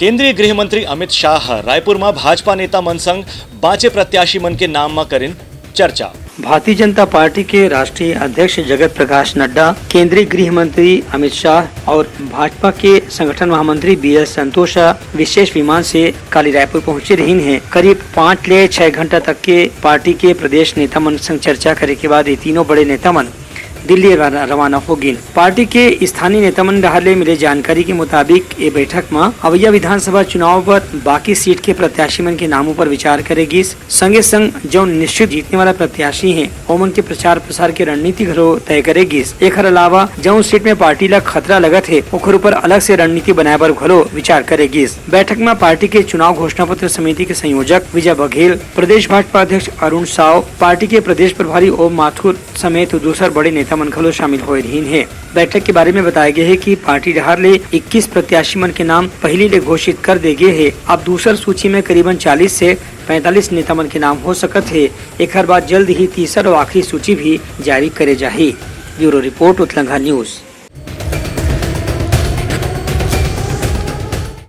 केंद्रीय गृह मंत्री अमित शाह रायपुर में भाजपा नेता मन संग बाँचे प्रत्याशी मन के नाम में करीन चर्चा। भारतीय जनता पार्टी के राष्ट्रीय अध्यक्ष जगत प्रकाश नड्डा, केंद्रीय गृह मंत्री अमित शाह और भाजपा के संगठन महामंत्री BL संतोषा विशेष विमान से कल रायपुर पहुंचे रही हैं। करीब 5 से 6 घंटा तक के पार्टी के प्रदेश नेता मन संग चर्चा करे के बाद ये तीनों बड़े नेता मन दिल्ली रवाना होगी। पार्टी के स्थानीय नेता मन ले मिले जानकारी के मुताबिक ये बैठक में अवैया विधानसभा चुनाव पर बाकी सीट के प्रत्याशी मन के नामों पर विचार करेगी। संगे संग जो निश्चित जीतने वाला प्रत्याशी हैं ओमन के प्रचार प्रसार की रणनीति घरो तय करेगी। एक अलावा जो सीट में पार्टी ला खतरा लगत है ओखर ऊपर अलग से रणनीति बनाए पर घरो विचार करेगी। बैठक में पार्टी के चुनाव घोषणा पत्र समिति के संयोजक विजय बघेल, प्रदेश भाजपा अध्यक्ष अरुण साव, पार्टी के प्रदेश प्रभारी ओम माथुर समेत दूसरे बड़े नेता मन खलो शामिल हो रही हैं। बैठक के बारे में बताया गया है कि पार्टी डहार ले 21 प्रत्याशी मन के नाम पहले ले घोषित कर दे गए है। अब दूसर सूची में करीबन 40 से 45 नेता मन के नाम हो सकत है। एक हर बाद जल्द ही तीसरा और आखिरी सूची भी जारी करे जाही। ब्यूरो रिपोर्ट उत्तलंघा न्यूज।